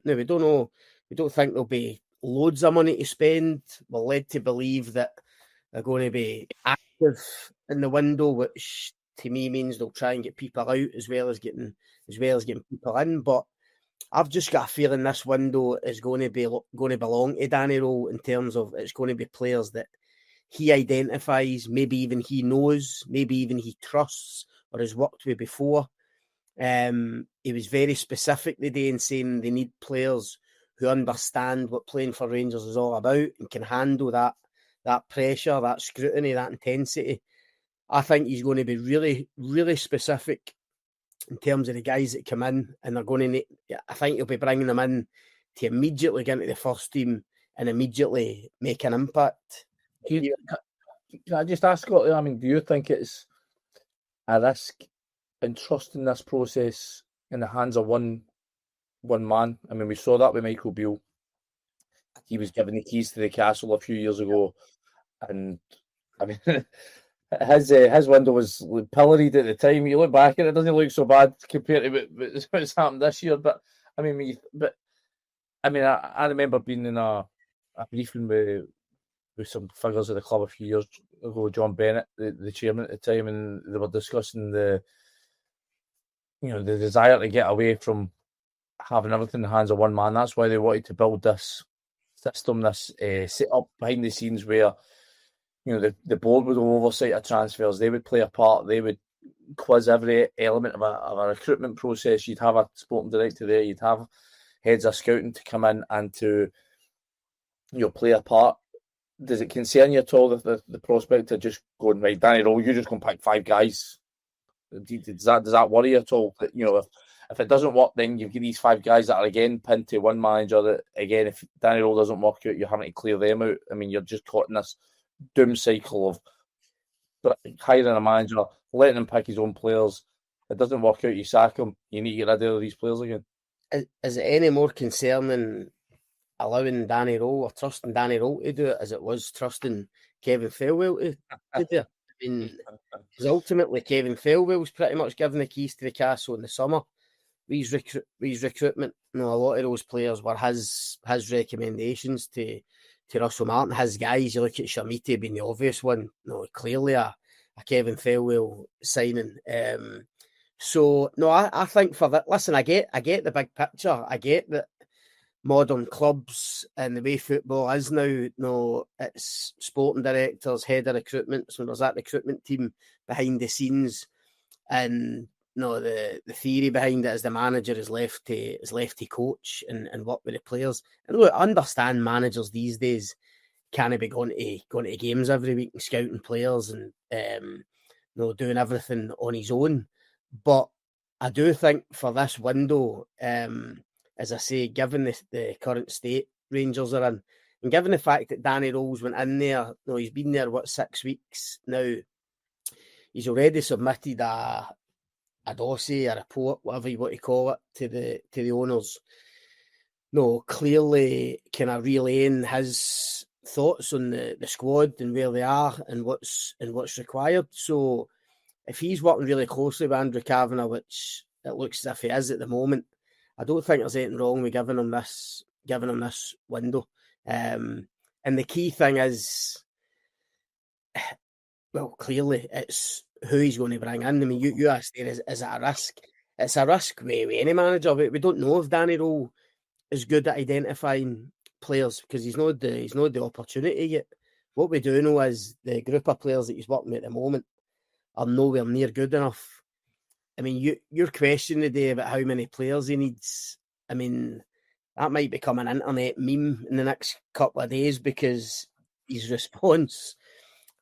Now, we don't know, we don't think there'll be loads of money to spend. We're led to believe that they're going to be active in the window, which to me means they'll try and get people out as well as getting people in. But I've just got a feeling this window is going to belong to Danny Rohl, in terms of it's going to be players that he identifies, maybe even he knows, maybe even he trusts or has worked with before. He was very specific today in saying they need players who understand what playing for Rangers is all about and can handle that pressure, that scrutiny, that intensity. I think he's going to be really, really specific in terms of the guys that come in, and they're going to need, I think he'll be bringing them in to immediately get into the first team and immediately make an impact. Can I just ask, Scott, I mean, do you think it's a risk in trusting this process in the hands of one man? I mean, we saw that with Michael Beale. He was given the keys to the castle a few years ago, and I mean, his window was pilloried at the time. You look back and it doesn't look so bad compared to what's happened this year. But I mean, I remember being in a briefing with some figures of the club a few years ago, John Bennett, the chairman at the time, and they were discussing the desire to get away from having everything in the hands of one man. That's why they wanted to build this system, this set up behind the scenes where the board would have oversight of transfers. They would play a part. They would quiz every element of a recruitment process. You'd have a sporting director there. You'd have heads of scouting to come in and to play a part. Does it concern you at all the prospect of just going, right, Danny Rohl, you just go and pick 5 guys? Does that worry you at all? That, if it doesn't work, then you've got these 5 guys that are again pinned to one manager. That again, if Danny Rohl doesn't work out, you're having to clear them out. I mean, you're just caught in this doom cycle of hiring a manager, letting him pick his own players. It doesn't work out, you sack him. You need to get rid of these players again. Is it any more concerning allowing Danny Rohl or trusting Danny Rohl to do it as it was trusting Kevin Thelwell to do it? I mean, because ultimately Kevin Thelwell's pretty much given the keys to the castle in the summer. His recruitment, a lot of those players were his recommendations to Russell Martin, his guys. You look at Shamiti being the obvious one. Clearly a Kevin Thelwell signing. I think for that. Listen, I get the big picture. I get that modern clubs and the way football is now, it's sporting directors, head of recruitment, so there's that recruitment team behind the scenes, and the theory behind it is the manager is left to coach and work with the players. And look, I understand managers these days can't be going to games every week and scouting players and doing everything on his own. But I do think for this window, as I say, given the current state Rangers are in, and given the fact that Danny Rohl's went in there, he's been there 6 weeks now. He's already submitted a dossier, a report, whatever you want to call it, to the owners. Clearly kind of relaying his thoughts on the squad and where they are and what's required. So if he's working really closely with Andrew Kavanagh, which it looks as if he is at the moment, I don't think there's anything wrong with giving him this window. And the key thing is, well, clearly it's who he's going to bring in. I mean, you asked there, is it a risk? It's a risk with any manager. We don't know if Danny Rohl is good at identifying players because he's not the opportunity yet. What we do know is the group of players that he's working with at the moment are nowhere near good enough. I mean, your question today about how many players he needs, I mean, that might become an internet meme in the next couple of days because his response,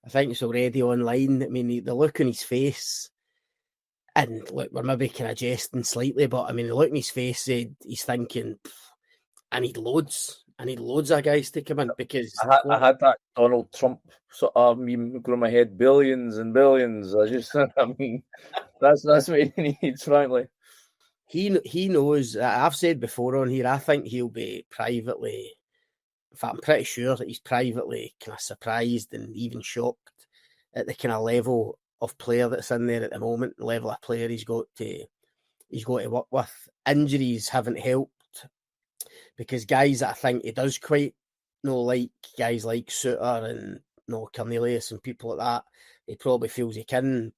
I think it's already online. I mean, the look on his face, and look, we're maybe kind of jesting slightly, but I mean, the look on his face said he's thinking, I need loads of guys to come in because I had that Donald Trump sort of meme going in my head, billions and billions. I mean, that's what he needs, frankly. He knows. I've said before on here, I think he'll be privately. In fact, I'm pretty sure that he's privately kind of surprised and even shocked at the kind of level of player that's in there at the moment, the level of player he's got to work with. Injuries haven't helped. because guys that I think he does quite like, guys like Suter and Cornelius and people like that, he probably feels he can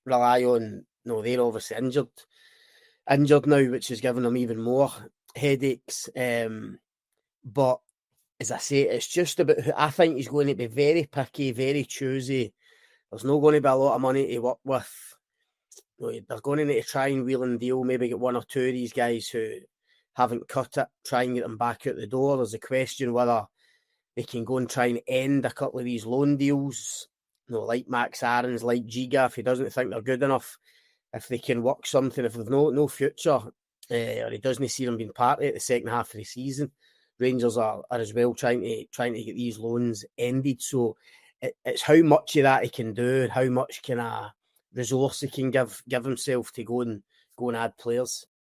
rely on. They're obviously injured now, which is giving them even more headaches. But as I say, it's just about who I think he's going to be very picky, very choosy. There's not going to be a lot of money to work with. They're going to need to try and wheel and deal, maybe get one or two of these guys who haven't cut it, try and get them back out the door. There's a question whether they can go and try and end a couple of these loan deals, like Max Aarons, like Giga, if he doesn't think they're good enough, if they can work something, if they've no future, or he doesn't see them being party at the second half of the season, Rangers are as well trying to get these loans ended. So it's how much of that he can do, how much can a resource he can give himself to go and add players.